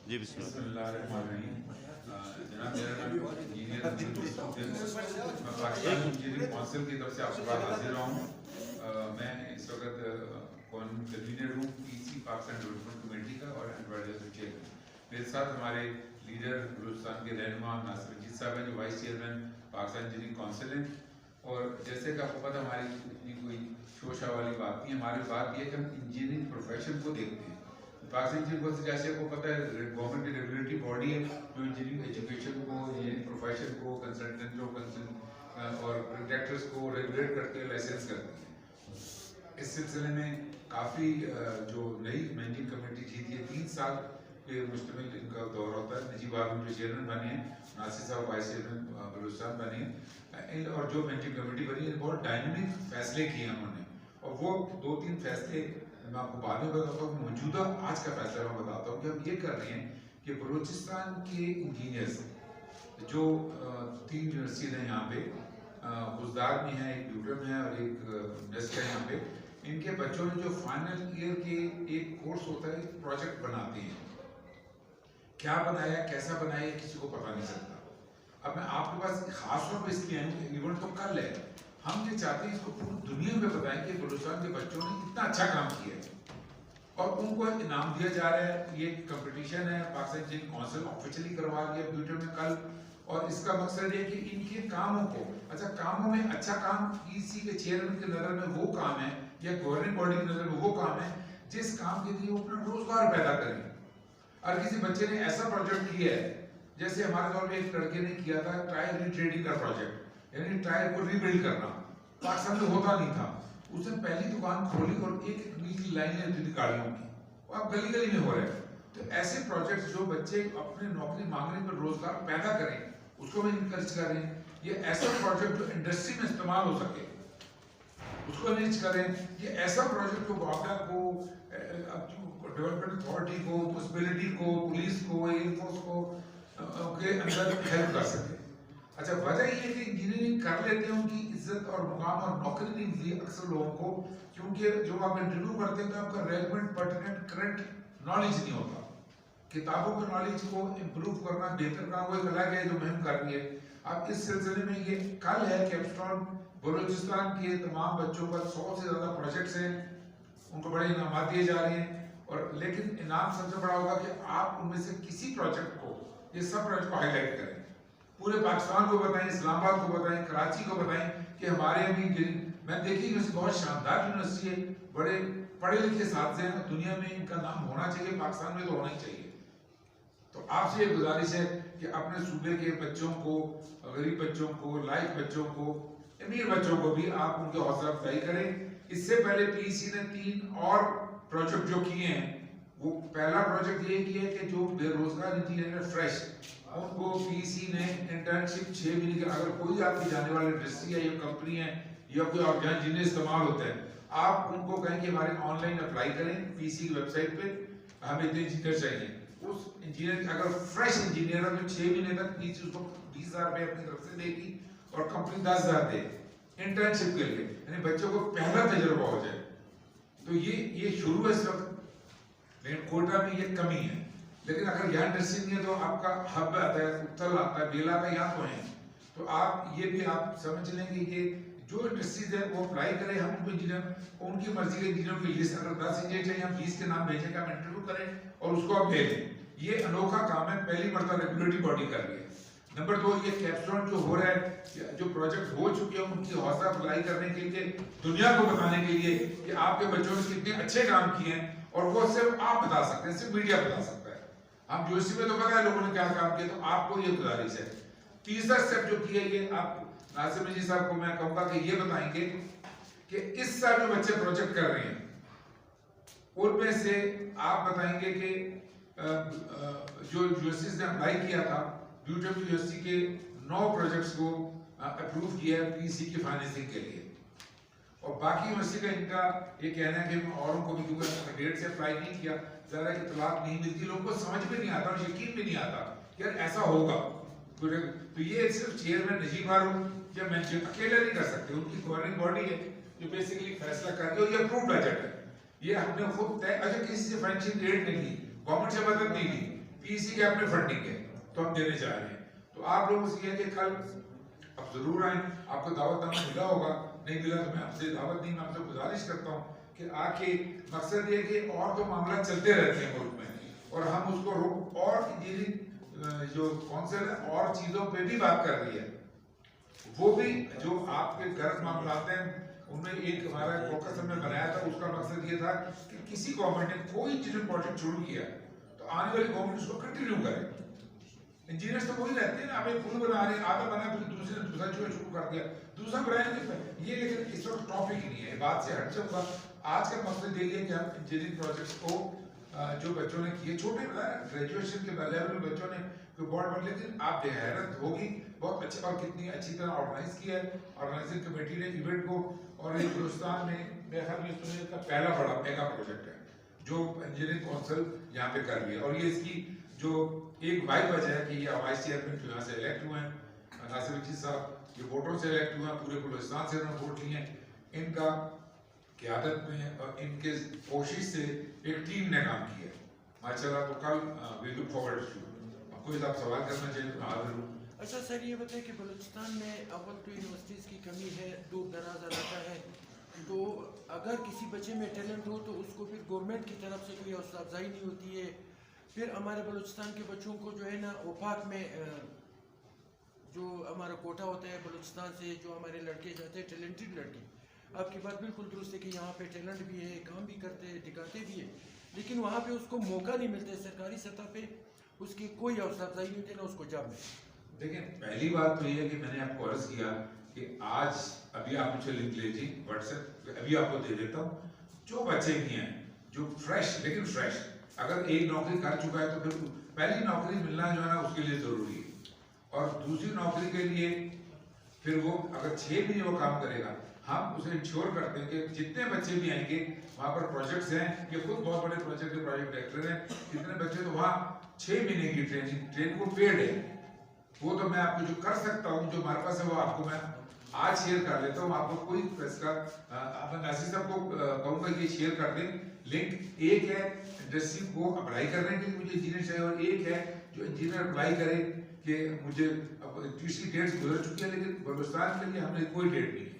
जी बिस्मिल्लाह। जनाब मेरा नाम इंजीनियर मैं पाकिस्तान इंजीनियरिंग काउंसिल की तरफ से आपके पास हाजिर रहा हूँ। मैं इस वक्त कन्वीनर हूँ पीसी पाकिस्तान डेवलपमेंट कमेटी का और एडवाइजर चेयरमैन। मेरे साथ हमारे लीडर बलूचिस्तान के रहनुमा नासिर रशीद साहब हैं जो vice chairman Pakistan engineering council हैं। और जैसे कि आपको पता हमारी इतनी कोई शोशा वाली बात नहीं, हमारी बात यह है कि हम इंजीनियरिंग प्रोफेशन को देखते हैं। पाकिस्तान इंजीनियरिंग जैसे आपको पता है गवर्नमेंट की रेगुलेटरी बॉडी है जो इंजीनियरिंग एजुकेशन को, इंजीनियरिंग प्रोफेशन को, कंसल्टेंटों और डायरेक्टर्स को रेगुलेट करती है, लाइसेंस करती है। इस सिलसिले में काफ़ी जो नई मैनेजिंग कमेटी जीती है 3 साल के मुश्तमिल इनका दौर होता है। नजीब आलम जो चेयरमैन बने हैं, नासिर साहब वाइस चेयरमैन बलूचिस्तान बने हैं, और जो मैनेजिंग कमेटी बनी है बहुत डायनेमिक फैसले किए उन्होंने। और वो 2-3 फैसले मैं आपको बाद में बताता हूँ। मौजूदा आज का फैसला मैं बताता हूँ कि हम ये कर रहे हैं कि बलूचिस्तान के इंजीनियर्स जो 3 यूनिवर्सिटीज हैं यहाँ पे, गुजदार में है, एक ड्यूटर में है और एक वेस्ट है यहाँ पे, इनके बच्चों ने जो फाइनल ईयर के एक कोर्स होता है प्रोजेक्ट बनाते हैं। क्या बनाया, कैसा बनाया, किसी को पता नहीं चलता। अब मैं आपके पास खास तौर पर इसलिए आया हूँ, इवेंट तो कल है, हम ये चाहते हैं इसको पूरी दुनिया में बताएं कि बलूचिस्तान के बच्चों ने इतना अच्छा काम किया है और उनको इनाम दिया जा रहा है। ये कंपटीशन है, पाकिस्तान इंजीनियरिंग काउंसिल ऑफिशियली करवा दिया ब्यूटर में कल, और इसका मकसद है कि इनके कामों को, अच्छा कामों में अच्छा काम पीसी के चेयरमैन की नज़र में वो काम है या गवर्निंग बॉडी की नज़र में वो काम है जिस काम के लिए वो अपना रोजगार पैदा करें। और किसी बच्चे ने ऐसा प्रोजेक्ट किया है, जैसे हमारे दौर में एक लड़के ने किया था टायर रिट्रेडिंग का प्रोजेक्ट, यानी टायर को रीबिल्ड करना, पाकिस्तान में होता नहीं था। उसने पहली दुकान खोली और एक नीली लाइनें होती थी गाड़ियों की, वो अब गली गली में हो रहे हैं। तो ऐसे प्रोजेक्ट जो बच्चे अपने नौकरी मांगने पर रोजगार पैदा करें उसको भी इनकरेज करें। ये ऐसा प्रोजेक्ट जो इंडस्ट्री में इस्तेमाल हो सके उसको इनकरेज करें। ये ऐसा प्रोजेक्ट जो गवर्नमेंट को, डेवलपमेंट अथॉरिटी को, पॉसिबिलिटी को, पुलिस को, एयरफोर्स को के अंदर हेल्प कर सके। अच्छा वजह ये है कि इंजीनियरिंग कर लेते हैं, उनकी इज्जत और मुकाम और नौकरी नहीं मिलती अक्सर लोगों को, क्योंकि जो आप इंटरव्यू करते हैं तो आपका रेलेवेंट पर्टिनेंट करंट नॉलेज नहीं होता। किताबों के नॉलेज को इम्प्रूव करना, बेहतर करना वो एक अलग है जो मुहिम कर रही है। अब इस सिलसिले में ये कल है कैप्स्टोन बलूचिस्तान के तमाम बच्चों पर 100 से ज़्यादा प्रोजेक्ट्स हैं, उनको बड़े इनाम दिए जा रहे हैं। और लेकिन इनाम सबसे बड़ा होगा कि आप उनमें से किसी प्रोजेक्ट को, ये सब प्रोजेक्ट को हाईलाइट करें, पूरे पाकिस्तान को बताएं, इस्लामाबाद को बताएं, कराची को बताएं कि हमारे अभी मैं देखी यूनिवर्सिटी बहुत शानदार यूनिवर्सिटी है, बड़े पढ़े लिखे साथी हैं, दुनिया में इनका नाम होना चाहिए, पाकिस्तान में तो होना ही चाहिए। तो आपसे ये गुजारिश है कि अपने सूबे के बच्चों को, गरीब बच्चों को, लाइक बच्चों को, अमीर बच्चों को भी आप उनकी हौसला अफजाई करें। इससे पहले पीसी ने 3 और प्रोजेक्ट जो किए हैं, वो पहला प्रोजेक्ट ये किया है कि जो बेरोजगार इंजीनियर फ्रेश उनको पीसी ने इंटर्नशिप 6 महीने के, अगर कोई आपकी जाने वाली इंडस्ट्री है या कंपनी है या कोई और जहाँ जिन्हें इस्तेमाल होता है, आप उनको कहें कि हमारे ऑनलाइन अप्लाई करें पीसी की वेबसाइट पे, हमें इतने इंजीनियर चाहिए। उस इंजीनियर अगर फ्रेश इंजीनियर है तो 6 महीने तक पीसी उसको 20,000 रुपये अपनी तरफ से देगी और कंपनी 10,000 दे इंटर्नशिप के लिए, यानी बच्चों को पहला तजुर्बा हो जाए। तो ये शुरू है इस वक्त, लेकिन कोटा में ये कमी है। लेकिन अगर यहाँ इंडस्ट्री नहीं है तो आपका हब आता है, उत्तल आता है, बेला का यहाँ तो है। तो आप ये भी आप समझ लेंगे कि जो इंडस्ट्रीज है वो अप्लाई करें, हम उनको इंजीनियर, उनकी मर्जी के इंजीनियर की लिस्ट, अगर 10 इंजीनियर चाहिए हम 20 के नाम भेजेंगे, हम इंटरव्यू करें और उसको आप ले लें। ये अनोखा काम है, पहली मरतबा रेगुलेटरी बॉडी कर रही है। नंबर 2, ये कैप्स्टोन जो हो रहा है, जो प्रोजेक्ट हो चुके हैं उनकी हौसला अफजाई करने के लिए, दुनिया को बताने के लिए कि आपके बच्चों ने कितने अच्छे काम किए हैं, और वो सिर्फ आप बता सकते हैं, सिर्फ मीडिया बता सकता है। हम यूएससी में तो पता है लोगों ने क्या काम किया, तो आपको ये गुजारिश है। तीसरा स्टेप जो किया, ये आप नासिर रशीद साहब को मैं कहूँगा कि ये बताएंगे कि इस साल जो बच्चे प्रोजेक्ट कर रहे हैं उनमें से आप बताएंगे कि जो यूनिवर्सिटीज ने अप्लाई किया था, ब्यूटम यूनिवर्सिटी के 9 प्रोजेक्ट्स को अप्रूव किया है पीसी की फाइनेंसिंग के लिए, और बाकी यूनिवर्सिटी का इनका ये कहना है कि औरों को भी, क्योंकि डेट से अप्लाई नहीं किया, ज़रा इतलात नहीं मिलती, लोगों को समझ में नहीं आता और यकीन भी नहीं आता यार ऐसा होगा। तो ये सिर्फ चेयरमैन नजीब आलम या मैं अकेले नहीं कर सकते, उनकी गवर्निंग बॉडी है जो बेसिकली फैसला कर रही है, और ये अप्रूव बजट है, ये हमने खुद तय। अच्छा किसी से फाइनेंशियल एड नहीं ली, गवर्नमेंट से मदद नहीं ली, पीसी के अपने फंडिंग है तो हम देने जा रहे हैं। तो आप लोगों से ये कि कल अब जरूर आए, आपको दावतनामा मिला होगा, नहीं मिला तो मैं आपसे दावत नहीं, मैं आपसे गुजारिश करता हूँ कि आके मकसद ये कि और तो मामला चलते रहते हैं मुल्क में और हम उसको रोक, और इंजीनियरिंग जो काउंसिल है और चीज़ों पे भी बात कर रही है, वो भी जो आपके गर्ज मामला हैं उनमें एक हमारा फोकस हमने बनाया था, उसका मकसद ये था कि किसी गवर्नमेंट ने कोई इंजीनियरिंग प्रोजेक्ट शुरू किया तो आने वाली गवर्नमेंट उसको कंटिन्यू करे। इंजीनियर्स तो वही रहते हैं ना, आप एक पुल बना रहे हैं, आधा बना फिर दूसरे दूसरा जो शुरू कर दिया दूसरा बनाएंगे ये, लेकिन इस वक्त टॉपिक नहीं है, बात से हट जाऊंगा। आज का मकसद यही है कि हम इंजीनियरिंग प्रोजेक्ट्स को जो बच्चों ने किए, छोटे ग्रेजुएशन के लेवल में बच्चों ने कोई बहुत बड़ा, लेकिन आप हैरत होगी बहुत अच्छा और कितनी अच्छी तरह ऑर्गेनाइज किया है ऑर्गेनाइजिंग कमेटी ने इवेंट को। और ये हिंदुस्तान में मेरे ख्याल में इस का पहला बड़ा मेगा प्रोजेक्ट है जो इंजीनियरिंग काउंसिल यहाँ पे कर रही है। और ये इसकी जो एक वाइब वजह है कि ये वाइस चेयरमैन जो यहाँ से इलेक्ट हुए हैं नासिर रशीद साहब, ये वोटों से इलेक्ट हुए हैं, पूरे बलूचिस्तान से उन्होंने वोट लिए हैं, इनका क़यादत में और इनके कोशिश से एक टीम ने काम किया माशाल्लाह। तो कल वी लुक फॉरवर्ड टू, कोई आप सवाल करना चाहिए तो हाजिर हूँ। अच्छा सर, ये बताएं कि बलूचिस्तान में अव्वल तो यूनिवर्सिटीज़ की कमी है, दूर दराज इलाका है, तो अगर किसी बच्चे में टैलेंट हो तो उसको फिर गवर्नमेंट की तरफ से कोई हौसला अफजाई नहीं होती है। फिर हमारे बलूचिस्तान के बच्चों को जो है ना ओफाक में जो हमारा कोटा होता है बलूचिस्तान से जो हमारे लड़के जाते हैं टैलेंटेड लड़के, आपकी बात बिल्कुल दुरुस्त है कि यहाँ पे टैलेंट भी है, काम भी करते हैं, दिखाते भी है, लेकिन वहाँ पे उसको मौका नहीं मिलता है सरकारी सतह पे, उसकी कोई हौसला अफजाई नहीं होती ना उसको जॉब में। देखिए पहली बात तो ये है कि मैंने आपको अर्ज किया कि आज अभी आप मुझे लिंक लीजिए व्हाट्सएप, अभी आपको दे देता हूँ, जो बच्चे भी हैं जो फ्रेश, लेकिन फ्रेश अगर एक नौकरी कर चुका है तो फिर पहली नौकरी मिलना जो है ना उसके लिए ज़रूरी है, और दूसरी नौकरी के लिए फिर वो अगर 6 महीने वो काम करेगा, हम उसे इंश्योर करते हैं कि जितने बच्चे भी आएंगे वहाँ पर प्रोजेक्ट्स हैं, ये खुद बहुत बड़े प्रोजेक्ट के प्रोजेक्ट डायरेक्टर हैं, कितने बच्चे तो वहाँ 6 महीने की ट्रेनिंग को पेड है, वो तो मैं आपको जो कर सकता हूँ जो हमारे पास है वो आपको मैं आज शेयर कर लेता हूँ। आपको कोई इसका नासिर साहब को कहूँगा ये शेयर कर दें लिंक। एक है इंडस्ट्री को अप्लाई करने के लिए मुझे इंजीनियर चाहिए, और एक है जो इंजीनियर अप्लाई करे कि मुझे तीसरी डेट्स गुजर चुकी है लेकिन बलूचिस्तान के लिए हमने कोई डेट नहीं है,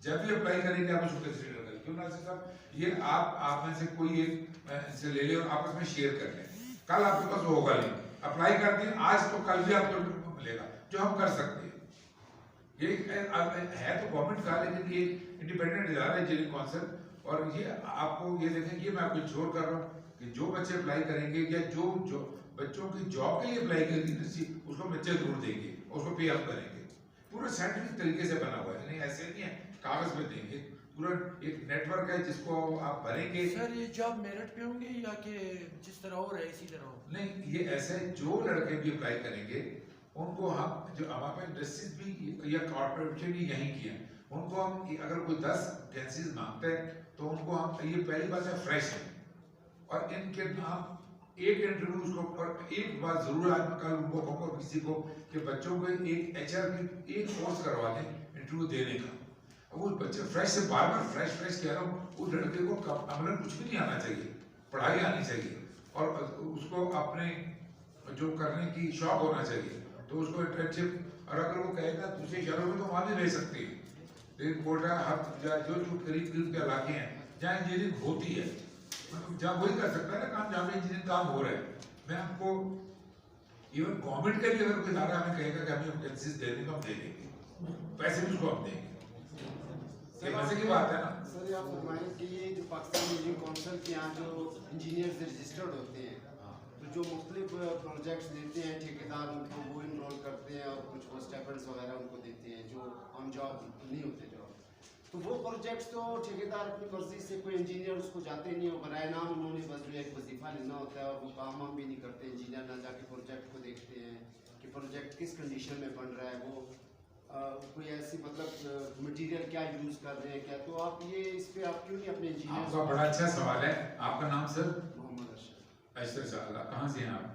जब भी अप्लाई करेंगे आप उसको कंसिडर करें। क्यों नासिर साहब, ये आप में से कोई एक इनसे ले ले और आपस में शेयर कर लें, कल आपके पास होगा लिंक, अप्लाई कर दें आज तो कल भी आपको मिलेगा जो हम कर सकते हैं। ये है तो गवर्नमेंट का, लेकिन ये इंडिपेंडेंट इदारा है इंजीनियरिंग काउंसिल, और ये आपको ये देखें, ये मैं आपको इंश्योर कर रहा हूँ कि जो बच्चे अप्लाई करेंगे या जो बच्चों की जॉब के लिए अप्लाई करेंगे उसको बच्चे जरूर देंगे, उसको पे अप करेंगे, पूरा साइंटिफिक तरीके से बना हुआ है, नहीं ऐसे नहीं है कागज में देंगे, पूरा एक नेटवर्क है जिसको आप भरेंगे। सर ये जॉब मेरिट पे होंगे या कि जिस तरह हो रहा है इसी तरह हो? नहीं, ये ऐसे जो लड़के भी अप्लाई करेंगे उनको हम जो हमारे पास इंडस्ट्रीज भी या कॉर्पोरेट भी यहीं की हैं, उनको हम अगर कोई 10 वैकेंसीज मांगते हैं तो उनको हम, ये पहली बात है फ्रेश है, और इनके नाम एक इंटरव्यू उसको, और एक बात जरूर आज मैं कल उनको कहूँगा किसी को कि बच्चों को एक HR की एक कोर्स करवा दें इंटरव्यू देने का। वो बच्चे फ्रेश से बार बार फ्रेश कह रहा हूँ, उस लड़के को अमलन कुछ भी नहीं आना चाहिए, पढ़ाई आनी चाहिए और उसको अपने जो करने की शौक होना चाहिए, तो उसको इंटर्नशिप, और अगर वो कहेगा दूसरे शहरों में तो वहाँ भी भेज सकती है, लेकिन कोटा हब जो करीब के इलाके हैं जहाँ इंजीनियरिंग होती है, मतलब जहाँ वही कर सकता है ना काम, जहाँ पे इंजीनियरिंग काम हो रहा है। मैं आपको इवन गवर्नमेंट के लिए अगर कोई इदारा हमें कहेगा कि हमें वैकेंसीज दे देंगे, हम दे देंगे, पैसे भी उसको हम देंगे, मजे की बात है ना। सर आप फरमाएं कि ये जो पाकिस्तान इंजीनियरिंग काउंसिल के यहाँ जो इंजीनियर्स रजिस्टर्ड होते हैं, तो जो मुख्तलिफ प्रोजेक्ट्स देते हैं ठेकेदार उनको वो इनरोल करते हैं और कुछ वो स्टेपेंड्स वगैरह उनको देते हैं जो हम जॉब नहीं होते जॉब, तो वो प्रोजेक्ट्स तो ठेकेदार अपनी मर्जी से, कोई इंजीनियर उसको जाते नहीं हो, बराए नाम उन्होंने बस जो एक वजीफा लेना होता है और वो काम वाम भी नहीं करते, इंजीनियर ना जाके प्रोजेक्ट को देखते हैं कि प्रोजेक्ट किस कंडीशन में बन रहा है, वो कोई ऐसी मतलब मटेरियल क्या यूज कर रहे हैं क्या, तो आप ये इस पे आप क्यों नहीं अपने इंजीनियर। आपका बड़ा अच्छा सवाल है। आपका नाम सर? मोहम्मद अशरफ। अशरफ साहब, कहाँ से हैं आप?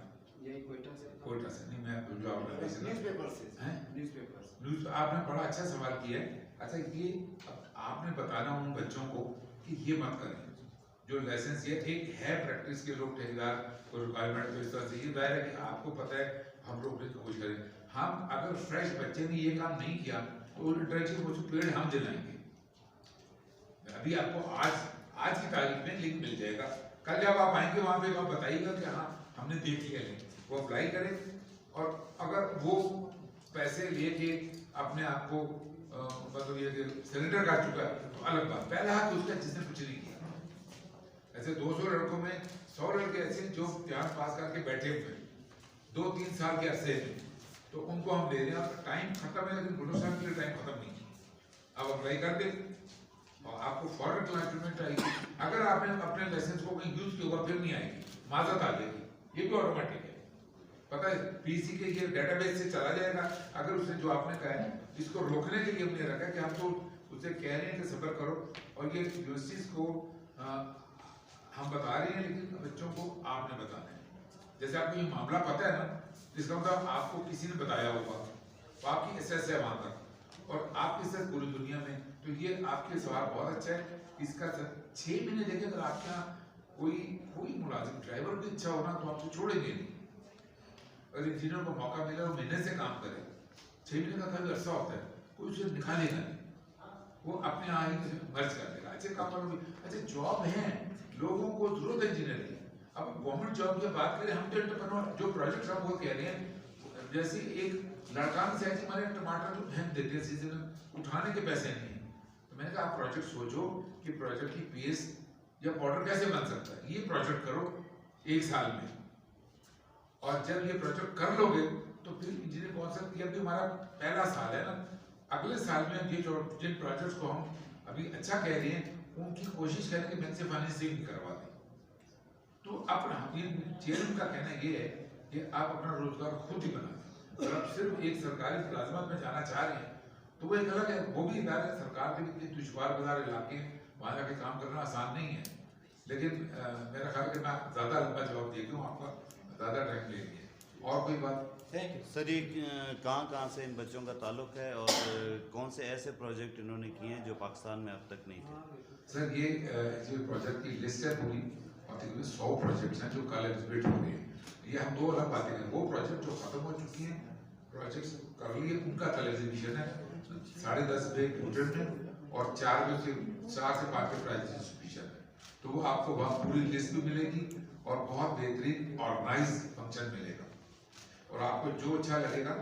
यही कोयटा से। कोयटा से? नहीं, मैं जो आप न्यूज़पेपर से। हैं? न्यूज़पेपर। आपने बड़ा अच्छा सवाल किया है। अच्छा, ये आपने बताना उन बच्चों को कि ये मत करें जो लाइसेंस ये ठीक है प्रैक्टिस के लोग ठेकेदार को रिक्वायरमेंट तो इस तरह से ये दायरा है कि आपको पता है हम लोग कोशिश करें। हम अगर फ्रेश बच्चे ने ये काम नहीं किया तो इंटरेक्शन को पेड़ हम दिलाएंगे। अभी आपको आज की तारीख में लिंक मिल जाएगा, कल जब आप आएंगे वहां पे आप बताइएगा कि हाँ हमने देख लिया लिंक, वो अप्लाई करें। और अगर वो पैसे लेके अपने आप को मतलब ये सरेंडर कर चुका है तो अलग बात, पहला हाथ उसका जिसने कुछ नहीं किया। ऐसे 200 लड़कों में 100 लड़के ऐसे जो ध्यान पास करके बैठे हुए 2-3 साल के अरसे में, तो उनको हम दे रहे हैं। टाइम खत्म है लेकिन गुरु साहब के लिए टाइम खत्म नहीं है। अब अप्लाई कर दे और आपको फॉरन क्लाइंट आएगी। अगर आपने अपने लाइसेंस को कहीं यूज किया होगा फिर नहीं आएगी, माजत आ जाएगी, ये भी ऑटोमेटिक है। पता है पीसी के ये डेटाबेस से चला जाएगा। अगर उसने जो आपने कहा है इसको रोकने के लिए हमने रखा है कि हम तो उससे कह रहे हैं कि सब्र करो और ये यूनिवर्सिटीज को हम बता रहे हैं लेकिन बच्चों को आपने बताना है। जैसे आपको ये मामला पता है ना, जिसका मतलब आपको किसी ने बताया होगा तो आपकी एसेस है वहां तक और आपकी एसेस पूरी दुनिया में, तो ये आपके सवाल बहुत अच्छा है। इसका 6 महीने देखें अगर आपके यहाँ कोई मुलाजिम ड्राइवर की इच्छा होना तो आपसे छोड़ेंगे नहीं। अगर इंजीनियर को मौका मिला और महीने से काम करे, 6 महीने का काफी अरसा होता है, कोई उसे निकालेगा नहीं, वो अपने यहाँ ही मर्ज कर देगा। अच्छे काम वालों में अच्छे जॉब है, लोगों को जरूरत है इंजीनियर की। अब गवर्नमेंट जॉब की बात करें हम तो एंटरप्रेन्योर जो प्रोजेक्ट हम वो कह रहे हैं, जैसे एक लड़का से ऐसे हमारे टमाटर जो फेंक देते हैं सीजन में, उठाने के पैसे नहीं है। तो मैंने कहा आप प्रोजेक्ट सोचो कि प्रोजेक्ट की पेस या बॉर्डर कैसे बन सकता है, ये प्रोजेक्ट करो 1 साल में, और जब ये प्रोजेक्ट कर लोगे तो फिर इंजीनियर कौन ये अभी हमारा पहला साल है ना, अगले साल में ये जिन प्रोजेक्ट्स को हम अभी अच्छा कह रहे हैं उनकी कोशिश करें कि बैंक से फाइनेंसिंग करवा दें। तो अपना चेयरमैन का कहना ये है कि आप अपना रोजगार खुद ही बनाएं। अगर आप सिर्फ एक सरकारी मुलाजमत में जाना चाह रहे हैं तो वो एक अलग है, वो भी इदारे सरकार के भी दुश्वार बाजार इलाके वहाँ जाके काम करना आसान नहीं है। लेकिन मेरा ख्याल है कि मैं ज़्यादा लंबा जवाब दे दूँ, आपका ज़्यादा टाइम ले लिए। और कोई बात? Thank you sir. ये कहाँ से इन बच्चों का ताल्लुक है और कौन से ऐसे प्रोजेक्ट इन्होंने किए हैं जो पाकिस्तान में अब तक नहीं थे? सर ये जो प्रोजेक्ट की लिस्ट है पूरी, और तकरीबन 100 प्रोजेक्ट्स हैं जो कल एग्जिबिट हो रहे हैं। ये हम 2 अलग बातें हैं, वो प्रोजेक्ट जो खत्म हो चुकी हैं, प्रोजेक्ट्स कर लिए उनका कल एग्जीबिशन है 10:30 बजे न्यूटन में और 4 से 5 के प्राइज डिस्ट्रीब्यूशन है। तो वो आपको वहाँ पूरी लिस्ट भी मिलेगी और बहुत बेहतरीन ऑर्गेनाइज फंक्शन मिलेगा और आपको जो अच्छा लगेगा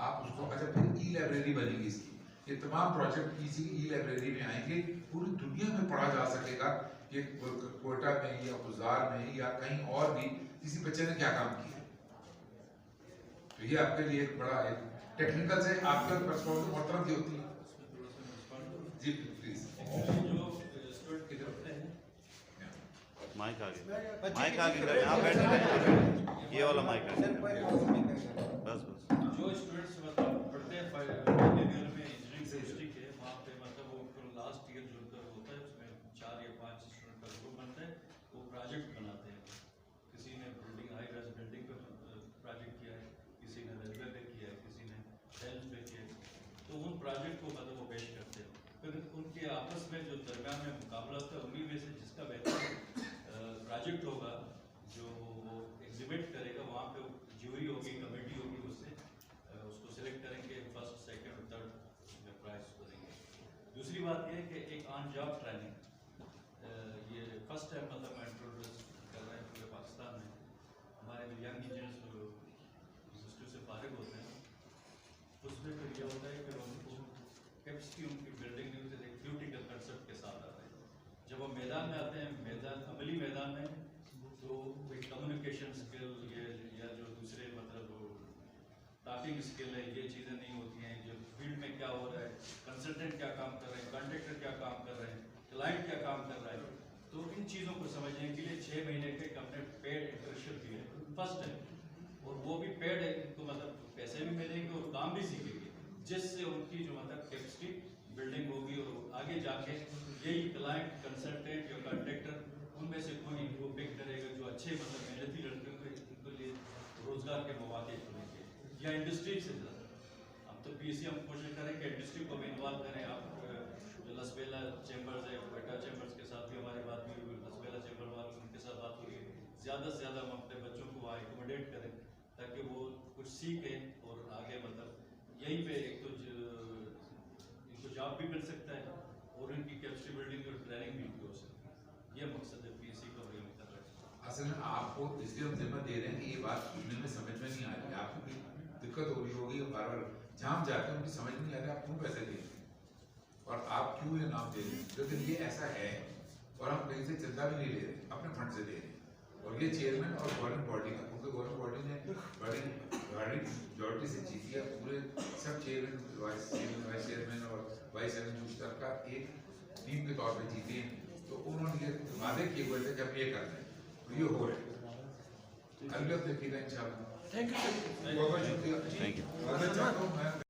आप उसको। अच्छा फिर ई-लाइब्रेरी बनेगी इसकी, ये तमाम प्रोजेक्ट किसी ई-लाइब्रेरी में आएंगे, पूरी दुनिया में पढ़ा जा सकेगा कि कोयटा में या गुजार में या कहीं और भी किसी बच्चे ने क्या काम किया। तो ये आपके लिए एक बड़ा एक टेक्निकल से आपके पर्सनल मोहतरम की होती है। जी प्लीज माइक आगे करें, आप बैठे रहें, ये वाला माइक आगे बस। जो स्टूडेंट्स मतलब पढ़ते हैं फाइनल ईयर में इंजीनियरिंग केमिस्ट्री के, वहाँ पे मतलब वो लास्ट ईयर जो होता है उसमें 4 या 5 स्टूडेंट का ग्रुप बनता है, वो प्रोजेक्ट बनाते हैं। किसी ने बिल्डिंग हाई राइज बिल्डिंग पे प्रोजेक्ट किया है, किसी ने रेलवे पे किया है, किसी ने सेल्स पे किया है, तो उन प्रोजेक्ट को मतलब वो पेश करते हैं। फिर उनके आपस में जो दरमियान में मुकाबला होता है, उन्हीं में से जिसका बेहतर प्रोजेक्ट होगा जो वो एग्जिबिट करेगा, वहाँ पे ज्यूरी होगी, कमेटी होगी, उससे उसको सिलेक्ट करेंगे, फर्स्ट सेकंड और थर्ड प्राइज को देंगे। दूसरी बात यह है कि एक ऑन जॉब ट्रेनिंग ये फर्स्ट टाइम मतलब मैं इंट्रोड्यूस कर रहे हैं पूरे पाकिस्तान में। हमारे यंग इंजीनियर्स यूनिवर्सिटी से फारिग होते हैं, उसमें फिर यह होता है कि उनको कैपेसिटी उनकी बिल्डिंग नहीं होती, एक थ्योरेटिकल कंसेप्ट के साथ आते हैं। जब वो मैदान में आते हैं, अमली मैदान में, तो कोई कम्युनिकेशन स्किल या जो दूसरे मतलब टाइपिंग स्किल है, ये चीज़ें नहीं होती हैं। जो फील्ड में क्या हो रहा है, कंसल्टेंट क्या काम कर रहे हैं, कॉन्ट्रैक्टर क्या काम कर रहे हैं, क्लाइंट क्या काम कर रहा है, तो इन चीज़ों को समझने के लिए 6 महीने के हमने पेड इंटर्नशिप दिए फर्स्ट टाइम, और वो भी पेड है, इनको मतलब पैसे भी मिलेंगे और काम भी सीखेंगे, जिससे उनकी जो मतलब कैपेसिटी बिल्डिंग होगी और आगे जाके यही क्लाइंट, कंसल्टेंट या कॉन्ट्रैक्टर उनमें से कोई इनको पिक करेगा जो अच्छे मतलब मेहनती लड़कों को इनके लिए रोजगार के मौके खुलेंगे। या इंडस्ट्री से हम तो पीसी हम कोशिश करें कि इंडस्ट्री को भी इन्वॉल्व करें। आप जो लसबेला चैम्बर्स है, कोयटा चैम्बर्स के साथ भी हमारी बात हुई, लसबेला चैम्बर उनके साथ बात हुई है, ज़्यादा से ज़्यादा हम अपने बच्चों को वहाँ एकोमोडेट करें ताकि वो कुछ सीखें और आगे मतलब यहीं पे एक तो इनको जॉब भी मिल सकता है और इनकी कैपेसिटी बिल्डिंग और ट्रेनिंग भी इनकी हो सकती है। ये मकसद है पीएससी का हम कर रहे हैं। असल में आपको इसलिए हम जिम्मा दे रहे हैं कि ये बात सुनने में समझ में नहीं आ रही, आपको भी दिक्कत हो रही होगी, बार बार जहाँ जाते हैं उनकी समझ नहीं आ रही आप क्यों पैसे दे रहे हैं और आप क्यों ये नाम दे रहे हैं, लेकिन ये ऐसा है और हम कहीं से चंदा भी नहीं ले रहे, अपने फंड से दे रहे हैं और ये चेयरमैन और गवर्निंग बॉडी का, क्योंकि गवर्निंग बॉडी ने बड़ी मेजॉरिटी से जीती है, पूरे सब चेयरमैन वाइस चेयरमैन और वाइस चेयरमैन का एक टीम के तौर पर जीते हैं, तो उन्होंने ये वादे किए हुए थे जब ये करते हैं ये हो रहे हैं। अगले हफ्ते देखिएगा इंशाल्लाह। Thank you. बहुत बहुत शुक्रिया। Thank you. मैं चाहता हूँ मैं